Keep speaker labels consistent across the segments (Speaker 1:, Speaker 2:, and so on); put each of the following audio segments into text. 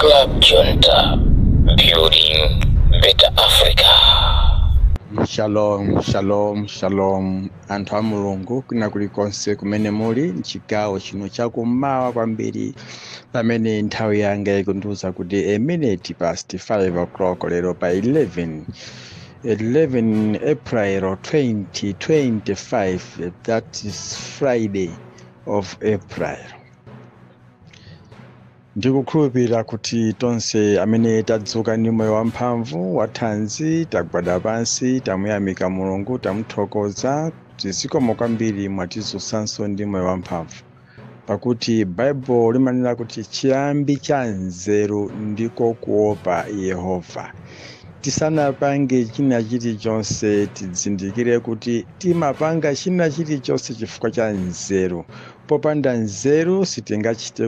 Speaker 1: Club Junta, building better Africa.
Speaker 2: Shalom, shalom, shalom. Anthu a Mulungu kuna kulikonse kumene muli m'chigawo chino chakummawa kwambiri pamene nthawi yanga ikundiwuza kuti a minute past 5 o'clock lero pa 11 April 2025, that is Friday of April. Ndikukhulupirira kuti tonse amene tadzuka ndi moyo wamphamvu wathanzi tagwada pansi tamuyamika Mulungu tamuthokoza zikomo kwambiri mwatizunsanso ndi moyo wamphamvu, pakuti Bible limanena kuti chiyambi cha nzeru ndiko kuopa Yehova. Tisanapange china chilichonse tizindikire kuti timapanga china chilichonse chifukwa cha nzeru. Popanda nzeru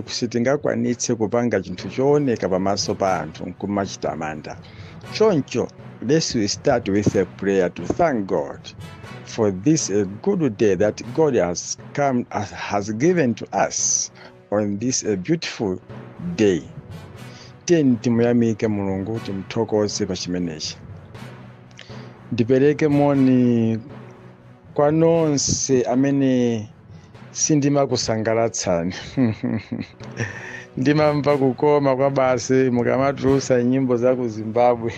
Speaker 2: sitingakwanitse kupanga chinthu chooneka pamaso pa anthu nkumachitamanda. Choncho, let's start with a prayer to thank God for this good day that God has given to us on this beautiful day. Timuyamike Mulungu timuthokoze pa chimenechi. Ndipereke moni kwa nonse amene sindimakusangalatsani. Ndimamva kukoma kwa basi mukamatulusa nyimbo za ku Zimbabwe.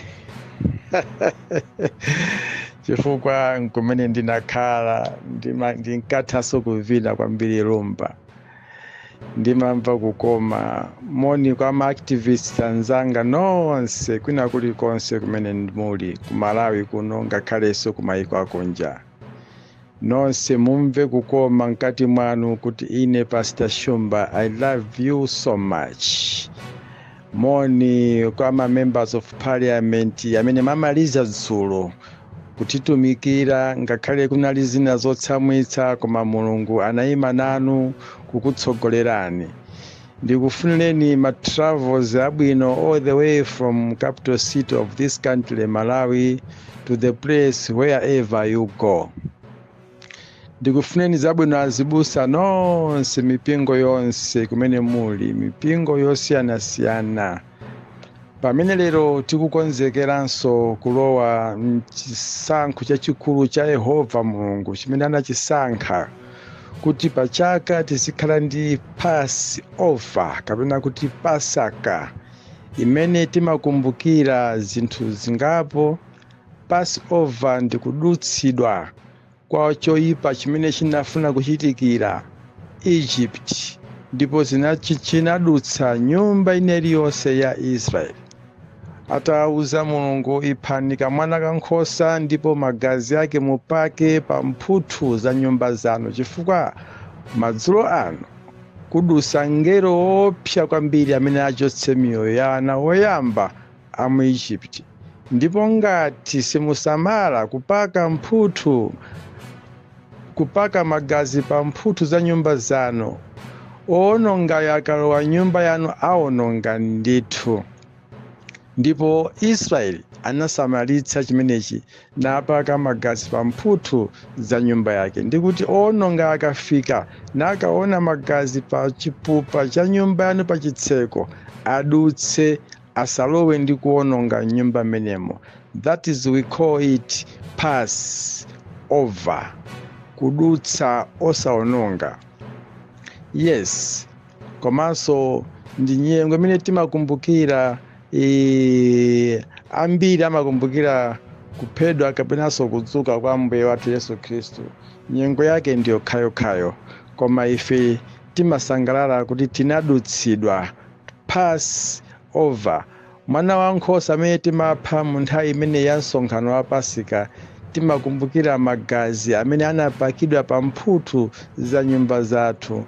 Speaker 2: Chifukwa nkumene ndinakhala ndinkathaso kuvina kwambiri rumba. Ndimamva kukoma moni kwa ma-activists anzanga nonse kwina kulikonse kumene muli ku Malawi kuno ngakhalenso kumayiko akunja. Nonse mumve kukoma mkati mwanu kuti ine Pastor Shumba, I love you so much. Moni kwa ma-members of parliament amene mamaliza dzulo kutitumikira ngakhale kunali zina zotsamwitsa koma Mulungu anayima nanu kukutsogolerani. Ndikufunireni ma travels abwino all the way from capital city of this country Malawi to the place wherever you go. Ndikufunireni zabwino azibusa nonse mipingo yonse kumene muli, mipingo yosiyanasiyana. Pamene lero tikukonzekeranso kulowa mchisankho chachikulu cha Yehova Mulungu chimene anachisankha kuti pachaka tizikhala ndi Passover kapena kuti Pasaka imene timakumbukira zinthu zingapo. Passover ndi kudutsidwa kwa choyipa chimene chinafuna kuchitikira Egypt ndipo chinadutsa nyumba iliyonse ya Israeli. Atawuza Mulungu, iphani kamwana kankhosa ndipo magazi ake mupake pa mphuthu za nyumba zanu, chifukwa madzulo ano kudutsa ngelo opsa kwambiri amene achotse miyoyo ya ana oyamba a mu Egypt. Ndipo ngati simusamala kupaka magazi pa mphuthu za nyumba zanu, owononga akalowa nyumba yanu awononga ndithu. Ndipo Israeli anasamalitsa chimenechi napaka magazi pa mphuthu za nyumba yake. Ndikuti owononga akafika nakaona magazi pa chipupa cha nyumba yanu pa chitseko, adutse asalowe ndi kuwononga nyumba menemo. That is, we call it Passover, kudutsa osawononga. Yes, komanso ndi nyengo imene timakumbukira ambiri amakumbukira kuphedwa kapenanso kudzuka kwa Ambuye wathu Yesu Khristu. Nyengo yake ndiyo khayokhayo, koma ife timasangalala kuti tinadutsidwa Passover. Mwana wankhosa amene timapha mu nthawi imene ya msonkhano wa Pasika, timakumbukira magazi amene anapakidwa pa mphuthu za nyumba zathu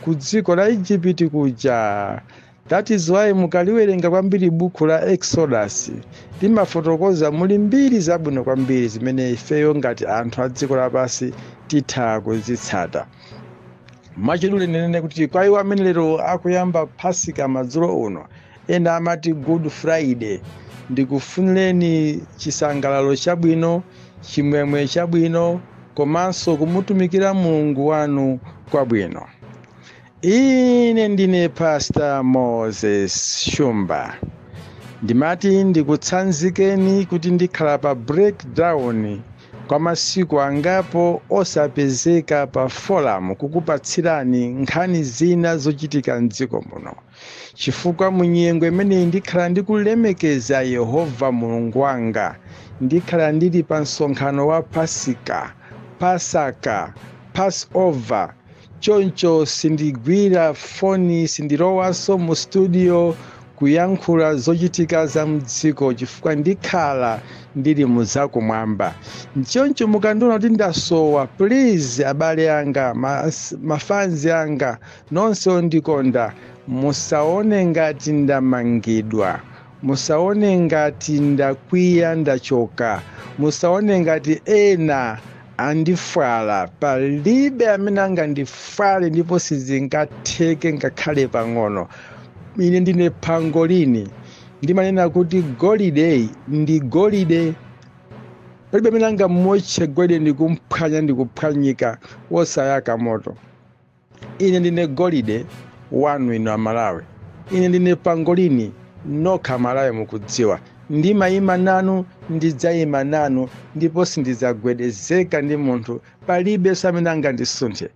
Speaker 2: ku dziko la Egypt kuja. That is why mukaliwerenga kwambiri buku la Exodus limafotokoza muli mbiri zabwino kwambiri zimene ifeyo ngati anthu a dziko lapansi titha kuzitsata. Mwachidule ndinene kuti kwa iwo amene lero akuyamba Pasika madzulo uno, ena amati Good Friday, ndikufunireni chisangalalo chabwino, chimwemwe chabwino, komanso kumutumikira Mulungu wanu kwabwino. Ine ndine Pastor Moses Shumba. Ndimati ndikutsanzikeni kuti ndikhala pa breakdown kwa masiku angapo osapezeka pa forum kukupatsirani nkhani zina zochitika mdziko muno. Chifukwa munyengo imeneyi ndikhala ndikulemekeza Yehova Mulungu wanga, ndikhala ndili pa msonkhano wa Pasaka, Passover. Choncho sindigwira foni, sindilowaso mu studio kuyankhula zochitika za mdziko chifukwa ndikhala ndili muzakumwamba. Choncho mukandiona kuti ndasowa, please abale anga, mafanzi anga, nonse ondikonda, musaone ngati ndamangidwa, musaone ngati ndakwiya ndachoka, musaone ngati ena andifala. Palibe amene angandifale ndipo sizingatheke ngakhale pang'ono. Ine ndine pangolini, ndimanena kuti golide ndi golide. Palibe amene angamotche golide ndikumphwanya ndikuphwanyika wosayaka moto. Ine ndine golide wanu ino Amalawi. Ine ndine pangolini nokha Amalawi mukudziwa. Ndimayima nanu, ndidzayima nanu, ndipo sindidzagwedezeka ndi munthu. Palibe samene angandisunthe.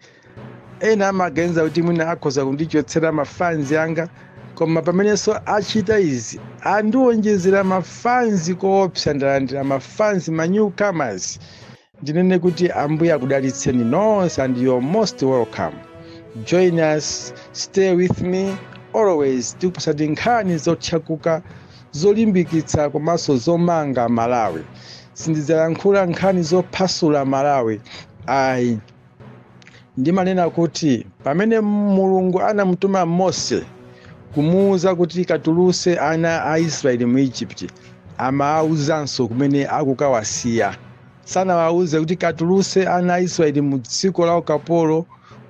Speaker 2: Ena amaganiza kuti mwina akhoza kundichotsera mafanzi anga, koma pamenenso achita izi andiwonjezera mafanzi koopsa, ndalandira mafanzi newcomers. Ndinene kuti Ambuye akudalitseni nonse, and you're most welcome. Join us, stay with me always. Tikupasadi nkhani zotchakuka, zolimbikitsa komanso zomanga Malawi. Sindidzayankhula nkhani zophwasula Malawi. Ndimanena kuti pamene Mulungu anamutuma Mose kumuwuza kuti katuluse ana a Israeli mu Egypt, amaawuzanso kumene akukawasiya. Sanawawuze kuti katuluse ana a Israeli mu dziko la ukapolo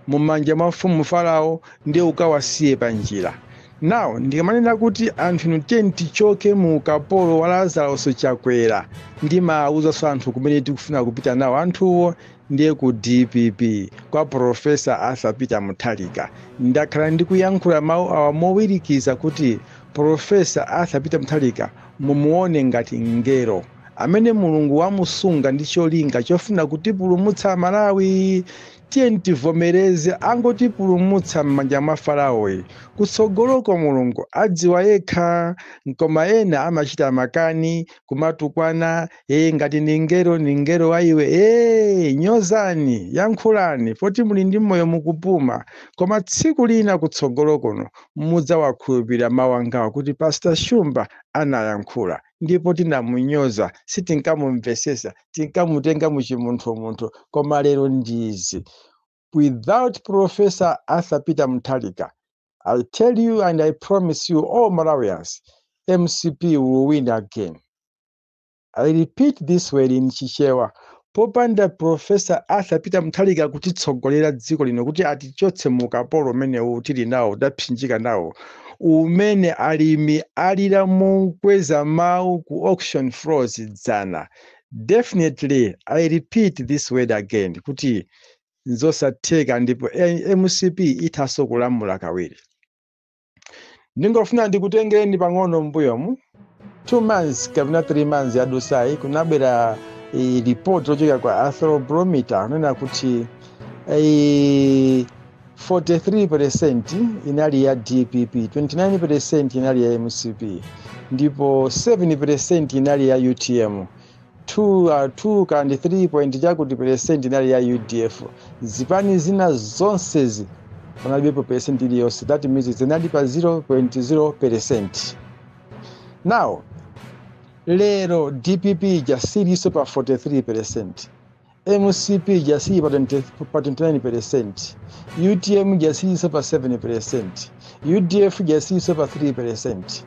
Speaker 2: mu manja mwa mfumu Farao ndiye ukawasiye pa njira. Now ndikamanena kuti anthu inu tiyeni tichoke mu ukapolo wa Lazarus chakwera, ndimaawuzanso anthu kumene tikufuna kupita nawo anthuwo, ndiye ku DPP kwa Professor Arthur Peter Mutharika. Ndakhala ndikuyankhula mawu awa mowirikiza kuti Professor Arthur Peter Mutharika mumuone ngati ngero amene Mulungu wamusunga ndi cholinga chofuna kutipulumutsa Malawi. Tiyeni tivomereze angotipulumutsa m'manja mwa Farao. Kutsogoloko Mulungu adziwa yekha, koma ena amachita makani kumatukwana. Ngati ni ngero wa iwe, nyozani, yankhulani, poti muli ndi moyo mukupuma. Koma tsiku lina kutsogolokono mudzawakhulupirira mawu angawa kuti Pastor Shumba anayankhula, ndipo tinamunyoza, sitinkamumvesesa, tinkamutenga muchimunthu. Koma lero ndizi. Without Professor Arthur Peter Mutharika, I'll tell you and I promise you, all Malawians, MCP will win again. I repeat this word in Chichewa. Popanda Professor Arthur Peter Mutharika kutitsogolera dziko lino kuti atichotse mu ukapolo umene tili nawo, tapsinjika nawo, umene alimi alira mu kweza mawu ku auction floors dzana. Definitely, I repeat this word again, kuti nzosatheka ndipo MCP ithaso kulamula kawiri. Ndingofuna ndikutengeni pang'ono mbuyomu. 2 months kapena 3 months yadusayi kunabwera report yochoka kwa Afrobarometer anena kuti 43% inali ya DPP, 29% inali ya MCP, ndipo 7% inali ya UTM. 2 kandi 3 point chakuti percent inali ya UDF. Zipani zina zonsezi panalibepo percent iliyonse. That means zinali pa 0.0%. Now, lero DPP jasiliso pa 43%, MCP jasili pa 29%, UTM jasiliso pa 7%, UDF jasiliso pa 3%.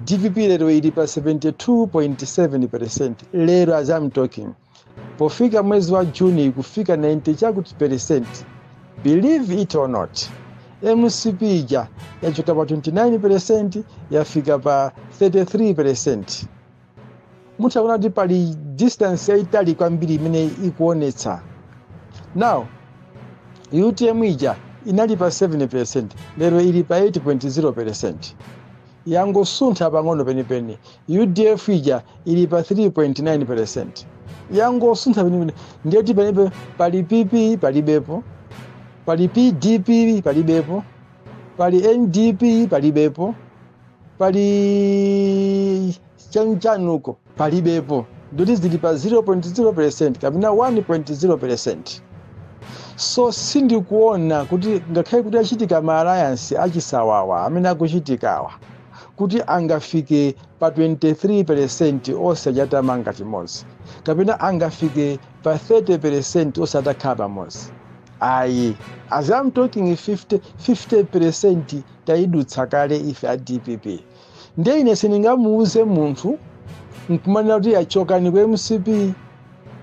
Speaker 2: DPP lero ili pa 72.7%. Lero as I'm talking. Pofika mwezi wa Juni kufika 90 chakuti percent. Believe it or not, MCP yachoka pa 29%, yafika pa 33%. Mutaona kuti pali distance yaitali kwambiri imene ikuonetsa. Now, UTM inali pa 7%, lero ili pa 8.0%. Yangosuntha pang'ono penipeni. UDF ija ili pa 3.9%. Yangosuntha penipeni. Ndiye kuti palibe pali PP palibepo, pali PDP palibepo, pali NDP palibepo, pali chanchanuko palibepo. Ndoti zili pa 0.0% kapena 1.0%. So sindikuona kuti ngakhale kuti achitika ma alliance achisawawa amene akuchitikawa kuti angafike pa 23% osachatamanga chimodzi kapena angafike pa 30% osatakhala pamodzi. Ayi, as I'm talking 50% taidutsa kale ife a DPP. Ndiye ine sindingamuuze munthu nkumanena kuti achokani ku MCP,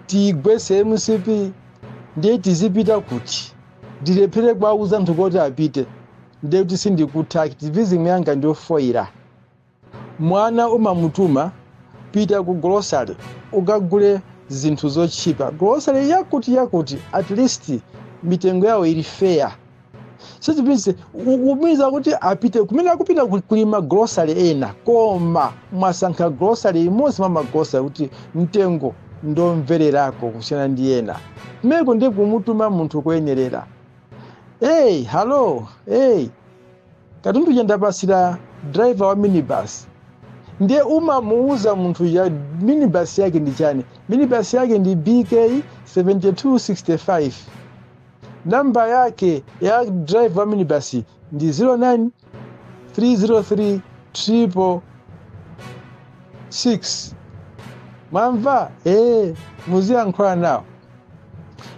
Speaker 2: tigwese MCP, ndiye tizipita kuti ndilephere kwauza mnthu kuti apite. Ndiye kuti sindikutha activism yanga ndiofoira. Mwana umamutuma pita ku grocery ukagule zinthu zochipa. Grocery yakuti at least mitengo yawo ili fair. So tipinse umiza kuti apite kumene akupita kulima grocery ena koma mwasankha grocery imodzi mwa grocery kuti mtengo ndomvererako kusiyana ndi ena. Meko ndiye kumutuma munthu kuyenerera. Hey, hello, hey. Katundu jandapasira driver wa minibus. Ndiye umamuuza munthu ya minibus yake ndi chani. Minibus yake ndi BK 7265. Namba yake ya driver wa minibus ndi 09 303 666. Mamva? Muziyankhula nawo.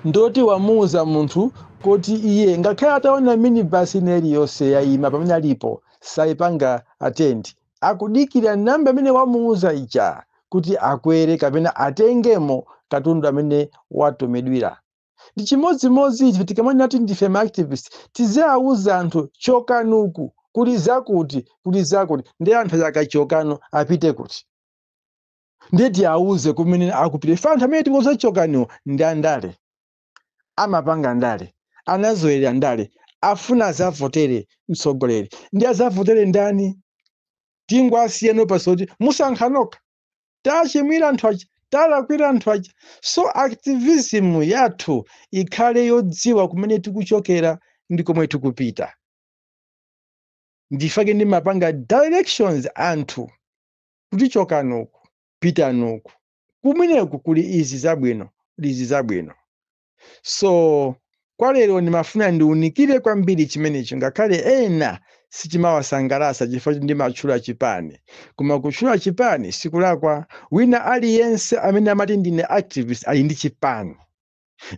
Speaker 2: Ndoti wamuuza munthu kuti iye ngakhale ataona minibus iliyonse yayima pamene alipo saipanga attend. Akudikira namba amene wamuuza ija kuti akwere kapena atengemo katundu amene watumidwira. Ndi chimodzimodzi ichi tikamana kuti ndife ma activist tizauza anthu chokanuku kuli zakuti ndi anthu akachokano apite kuti. Ndiye tiauze kumene akupita. Fantha amene tikuza chokano ndi andale. Amapanga ndale, anazoera ndale, afuna zavotere mtsogoleri. Ndi azavotere ndani? Tingwa asiyeno pasoti musankhanoka. Tachimwira anthu achi, talakwira anthu achi. So activism yathu ikhale yodziwa kumene tikuchokera ndi komwe tikupita. Ndifake ndi mapanga directions anthu kuti chokanuku, pitanuku. Kumeneku kuli izi zabwino, izi zabwino. So kwa lero ndimafuna ndiunikire kwambiri chimenecho ngakhale ena sichimawasangalatsa chifukwa ndi matchula chipani. Koma kutchula chipani sikulakwa. Wina aliyense amene amati ndine activist ali ndi chipani.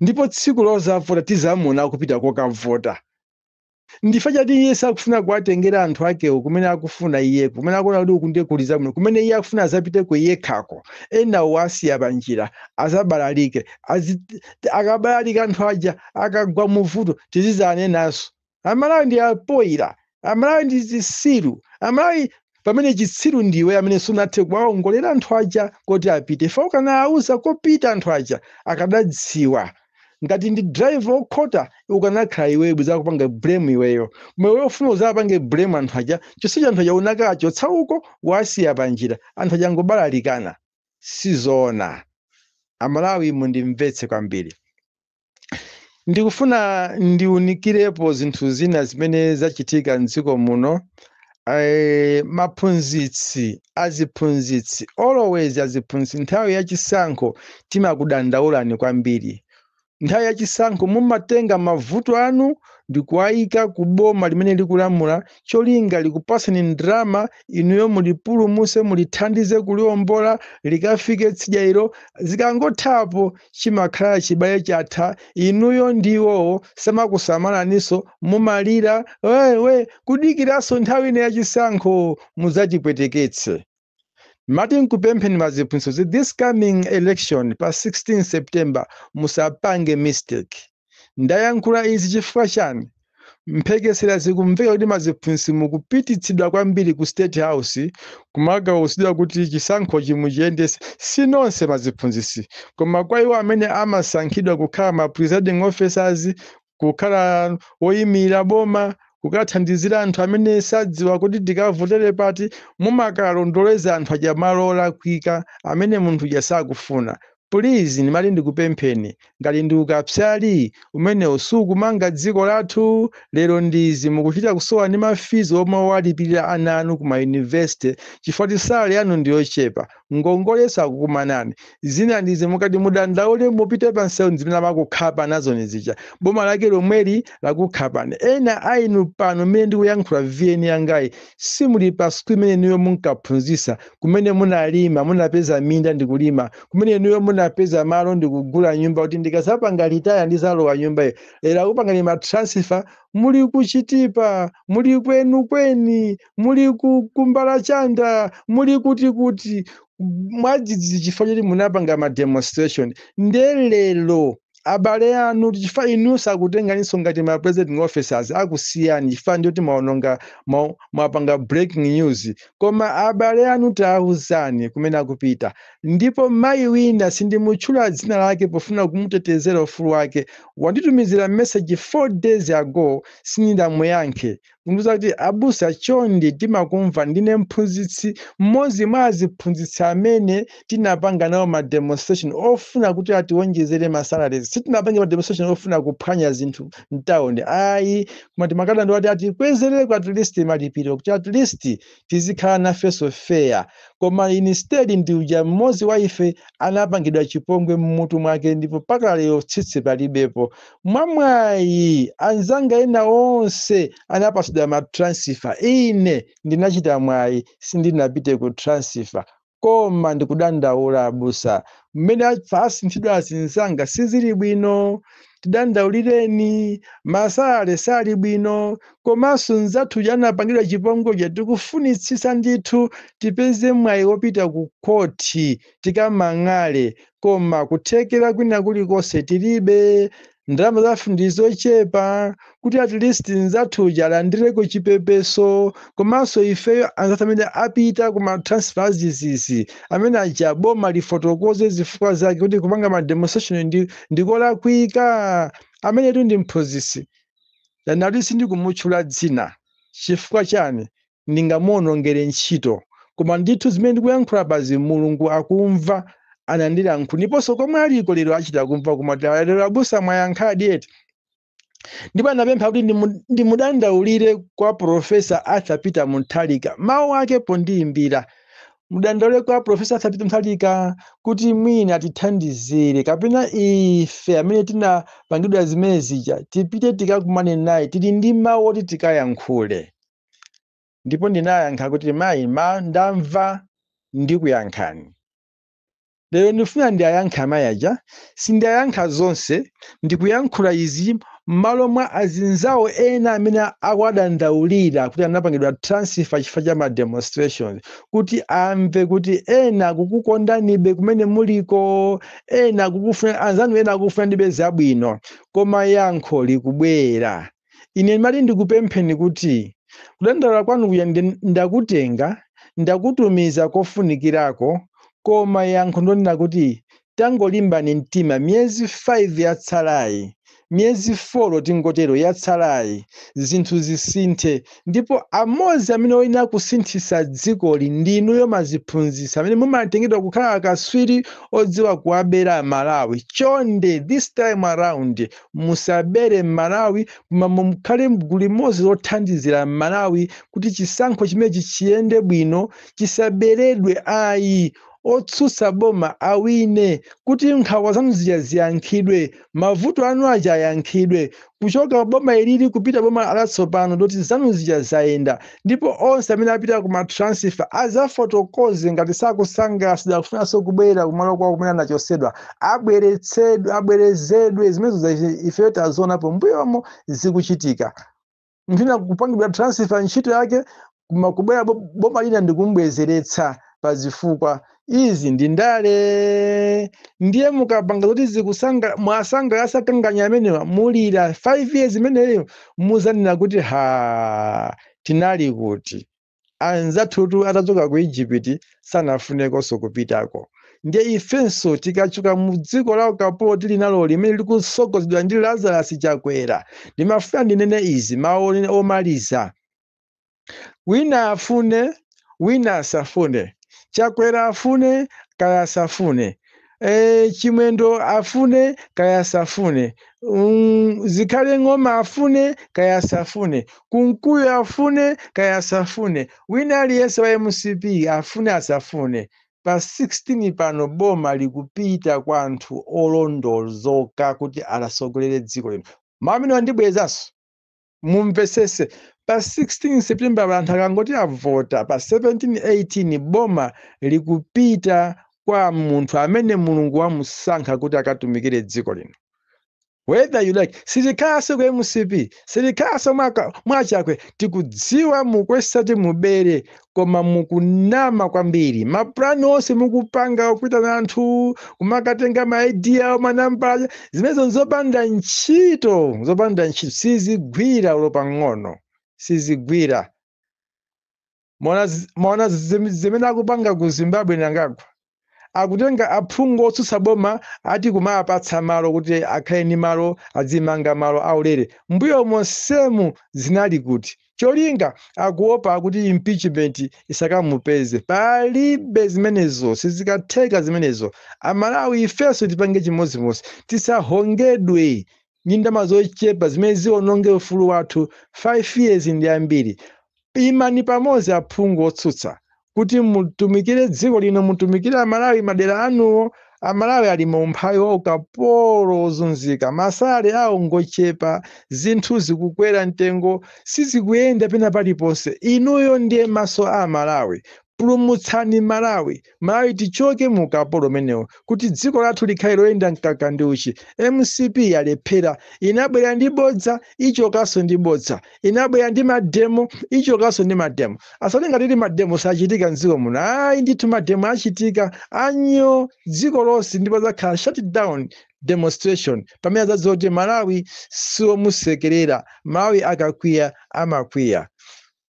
Speaker 2: Ndipo tsiku lozavota tizamuona kupita kokavota. Ndifa chati iye sakufuna kuwatengera anthu akewo kumene akufuna iye, kumene akuona kuti uku ndiye kuli zabwino, kumene iye akufuna azapiteko iye khako. Ena wasiya panjira azabalalike. Akabalalika anthu aja akagwa muvuto tizizane naso. Amalawi ndi apoira, amalawi ndi zisiru, amalawi pamene chitsiru ndiwe amene sunathe kuwaongolera anthu aja kuti apite. Fauka na auza kopita anthu aja akadadziwa. Ngati ndi driver okhota ukanakhala iweyo zakupanga blame iweyo. Mwewe ufuna uzapange blame anthu aja, chonsecho anthu aja unakacho tsauko wasiya panjira. Anthu aja ngobalalikana. Sizona. Amalawi mundimvetse kwambiri. Ndikufuna ndiunikirepo zinthu zina zimene zachitika m'dziko muno. Maphunzitsi, aziphunzitsi, always aziphunzitsi nthawi yachisankho timakudandaulani kwambiri. Nthawi yachisankho mumatenga mavuto anu ndikuwayika ku boma limene likulamula cholinga likupasani ndrama inuyo mulipulumuse mulithandize kuliwombola likafike tsidya ilo zikangothapo chimakhala chibale chatha inuyo ndiwo samakusamalaninso mumalira we kudikiranso nthawi ine yachisankho muzachipweteketse. Martin kupempheni maziphunzitsi this coming election pa 16 September musapange mistake. Ndayankhula izi chifukwa chani? Mphekesera zikumveka kuti maziphunzitsi mukupititsidwa kwambiri ku State House kumagawusidwa kuti chisankho chimuchiyendese. Sinonse maziphunzitsi, koma kwa iwo amene amasankhidwa kukhala ma presiding officers kukhala woyimira boma, kukathandizira anthu amene sadziwa kuti tikavotere pati, mumakalondoleza anthu aja malo olakwika amene munthu uja sakufuna. Please ndimati ndikupempheni ngati ndi ukapsali umene usukumanga dziko lathu, lero ndizi mukuchita kusowa ndi mafizi omwe walipirira ana anu kuma university chifukwa tisale yanu ndi yochepa, ngongolesa akukumanani. Zina ndizi mukati mudandaule mupite pansewu zimene amakukhapa nazo nizija, boma lake lomweli lakukhapani. Ena ainu pano mmene ndikuyankhula VN yangayi simuli pa siku imene niyo munkaphunzisa, kumene munalima munapeza minda ndikulima, kumene niyo munapeza malo ndikugula nyumba kuti ndikazapanga ritaya ndizalowa nyumbayo. Lero akupangani matransfer, muli kuchitipa, muli kweni, muli kumbala chanda, muli kuti mwadzidzidzi chifukwa choti munapanga mademonstration. Ndelelo abale anu chifukwa inu sakutenganiso ngati ma presiding officers akusiyani chifukwa ndiyoti maononga mwapanga breaking news, koma abale anu taawuzani kumene akupita. Ndipo mayi wina sindimutchula dzina lake pofuna kumutetezera ufulu wake, wanditumizira message 4 days ago sindinamuyankhe kundiuza kuti abusa chonde timakumva ndine mphunzitsi mmodzi mwa aziphunzitsi amene tinapanga nawo ma demonstration ofuna kuti atiwonjezere masalaries. Sitinapanga ma demonstration ofuna kuphwanya zinthu mtawuni ayi, koma timakada ndo ati kwezereko at least malipiro kuti at least tizikhala na face of fair. Koma instead ndi uja mmodzi wa ife anapangidwa chipongwe mmutu mwake, ndipo paka lero tsitsi palibepo. Mwamwayi anzanga ena onse anapasidwa ma transfer, ine ndinachita mwayi sindinapite ku transfer. Koma ndikudandaula abusa mmene asinthidwa azinzanga sizili bwino, tidandaulireni. Masale sali bwino, komanso nzathu janapangidwa chipongwe tikufunitsisa ndithu tipeze mwayi wopita ku koti tikamang'ale, koma kuthekera kwina kulikonse tilibe. Ndalama zathu ndizochepa kuti at least nzathu alandireko chipepeso, komanso ifeyo anzathu amene apita kuma transfers izizi amene aja boma lifotokoze zifukwa zake kuti kupanga ma demonstration ndikolakwika. Amene tu ndi mphunzitsi nali sindikumutchula dzina chifukwa chani ndingamuonongere ntchito, koma ndithu zimene ndikuyankhula pazi Mulungu akumva anandilankhula ndiponso komwe aliko lero achita kumva, koma lero abusa mwayankhadi eti. Ndipo anapempha kuti ndimudandaulire kwa Profesa Arthur Peter Mutharika, mawu ake pondiyimbira. Mudandaule kwa Profesa Arthur Peter Mutharika kuti mwina atithandizire, kapena ife amene tinapangidwa zimene zija tipite tikakumane naye, tili ndi mawu oti tikayankhule. Ndipo ndinayankha kuti mayi ndamva ndikuyankhani. Lero ndifuna ndiyayankha mayi aja, sindiyayankha zonse, ndikuyankhula izi m'malo mwa azinzawo ena amene akudandaulira kuti anapangidwa transfer chifukwa cha ma demonstrations, kuti amve kuti ena kukukondanibe kumene muliko, ena kukufuna anzanu, ena kukufuna ndibe zabwino, koma yankho likubwera. Ine ndimati ndikupempheni kuti kudandaula kwanu kuya ndakutenga ndakutumiza kofunikirako, koma yankho ndonena kuti tangolimbani mtima, miyezi 5 yatsalayi, miyezi 4 tingotero yatsalayi, zinthu zisinthe. Ndipo amodzi amene oyina kusinthisa dzikoli ndinuyo maziphunzitsa amene mumatengedwa kukhala akaswiri odziwa kuwabera Malawi. Chonde this time around musabere Malawi, koma mukhale mgulu limodzi lothandizira Malawi kuti chisankho chimene chiyende bwino, chisaberedwe ayi. Otsutsa boma awine, kuti nkhawa zanu ziyankhidwe, mavuto anu aja ayankhidwe, kuchoka boma ilili kupita boma alatsopano doti zanu zayenda. Ndipo onse amene apita kuma transfer azafotokoze ngati sakusanga sidakufunanso kubwera kumalo kwawo kumene anachosedwa, abwerezedwe zimenezo ifeyo tazionapo mbuyomo zikuchitika. Mfuna kupangidwa transfer ntchito yake kubwera boma lina ndikumbwezeretsa pazifukwa izi ndi ndale. Ndiye mukapanga kuti zikusanga mwasanga asakanganya amenewa mulira 5 years imeneyo muzanena kuti tinali kuti anzathu atachoka ku Egypt sanafunekonso kupitako. ndiye ifenso tikachoka mu dziko la ukapolo tili nalo limene likusogozedwa ndi Lazarus Chakwera. Ndimafuna ndinene izi mawu omaliza. Wina afune, wina asafune. Chakwera afune, kaya asafune. Chimwendo afune, kaya asafune. Zikhale Ng'oma afune, kaya asafune. Kunkuyu afune, kaya asafune. Wina aliyense wa MCP afune asafune. Pa 16 pano boma likupita kwa anthu olondozoka kuti alasogolere dziko lino. Mamene wandibwezanso mumvesese pa 16 September anthu akangoti avota pa 17-18 boma likupita kwa munthu amene Mulungu wamusankha kuti akatumikire dziko lino. Whether you like, silikhaso kwa MCP, silikhaso mwachakwe, tikudziwa mukwesati mubere, koma mukunama kwambiri. Maplani onse mukupanga okuita na anthu, kumakatenga maidea, manamba, zimezo nzopanda ntchito, sizigwira ulopang'ono, sizigwira. Mwana zimene akupanga ku Zimbabwe nangagwa. Akutenga aphungu otsutsa boma ati kumapatsa malo kuti akhale ni malo azimanga malo aulere. Mbuyo monsemu zinali kuti cholinga akuopa kuti impeachment isakamupeze. Palibe zimenezo, sizikatheka zimenezo. Amalawi ifenso tipange chimozimozi, tisahongedwe ndalama zochepa zimene ziononge ufulu wathu. 5 years ndi ambiri. Imani pamodzi aphungu otsutsa kuti mutumikire dziko lino, mutumikire Amalawi madera anuwo. Amalawi ali mu mphayo ukapolo ozunzika, masale awo ngochepa, zinthu zikukwera mtengo, sizikuyenda pena paliponse. Inuyo ndiye maso a Malawi. Pulumutsani Malawi. Malawi tichoke mu ukapolo menewo kuti dziko lathu likhale loyenda mkaka ndi uchi. MCP yalephera, inabwera ndi bodza, ichokanso ndi bodza. Inabwera ndi mademo, ichokanso ndi mademo. Asalinga tili mademo sachitika mdziko muno. Ayi ndithu mademo achitika anyo dziko lonse, ndipo zakhala shut down demonstration. Pamene azazoti Malawi siomusekerera, Malawi akakwiya amakwiya.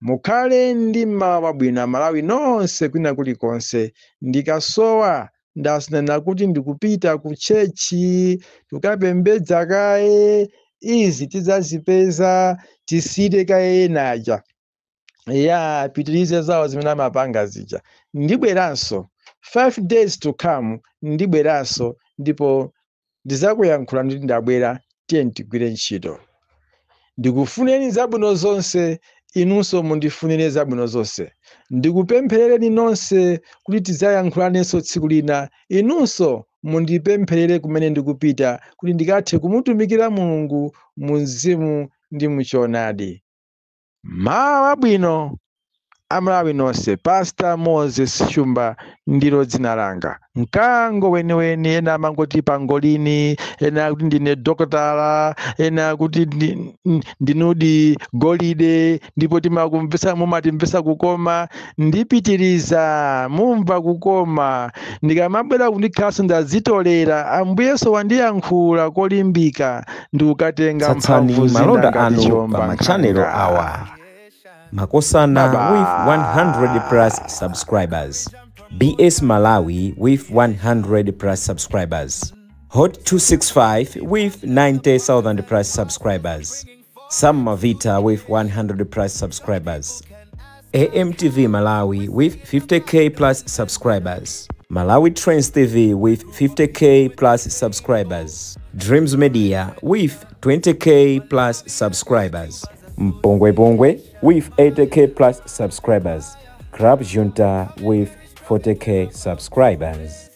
Speaker 2: Mukhale ndi mawa bwino Malawi nonse kwina kulikonse. Ndikasowa ndasinena kuti ndikupita ku chechi, tukapembedza kaye, izi tidzazipeza, tisite kaye naja. Ya pitirize zawo zimene amapanga zija. Ndibweranso 5 days to come, ndibweranso ndipo ndizakuyankhula ndi ndabwera, tiye tigwire ntchito. Ndikufuneni zabwino zonse, inunso mundifunire zabwino zonse. Ndikupempherereni nonse kuti tidzayankhulanenso tsiku lina. Inunso mundipempherere kumene ndikupita kuti ndikathe kumutumikira Mulungu mu mzimu ndi muchoonadi. Mawa bwino Amalawi nonse. Pastor Moses Shumba ndilo dzina langa. Mkango weniweni, ena amangoti pangolini, ena kuti ndine dokotala, ena kuti ndinudi golide, ndipo mumatimvesa kukoma. Ndipitiriza mumva kukoma. Ndikamabwera kundikhaso ndazitolera, Ambuyeso wandiyankhula kolimbika, ndikukatenga mphamvu
Speaker 3: malonda
Speaker 2: zina ngati
Speaker 3: anu
Speaker 2: chomba
Speaker 3: pa machanelo
Speaker 2: nkhanga.
Speaker 3: awa. Makosana
Speaker 2: Bye-bye.
Speaker 3: with 100 plus subscribers. BS Malawi with 100 plus subscribers. Hot 265 with 90,000 plus subscribers. Sam Mavita with 100 plus subscribers. AMTV Malawi with 50k plus subscribers. Malawi Trends TV with 50k plus subscribers. Dreams Media with 20k plus subscribers. Mpongwe Pongwe with 80k plus subscribers. Crab Junta with 40k subscribers.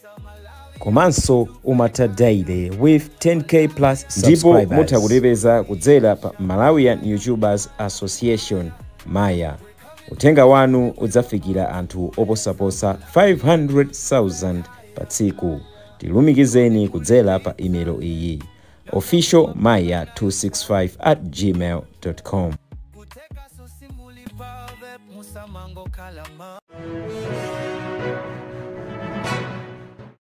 Speaker 3: Komanso Umata Daily with 10k plus subscribers. Ndipo mutakutipeza kudzera pa Malawian YouTubers Association Maya. Utenga wanu udzafikira anthu oposaposa 500,000 pa tsiku. Tilumikizeni kudzera pa email iyi officialmaya265@gmail.com.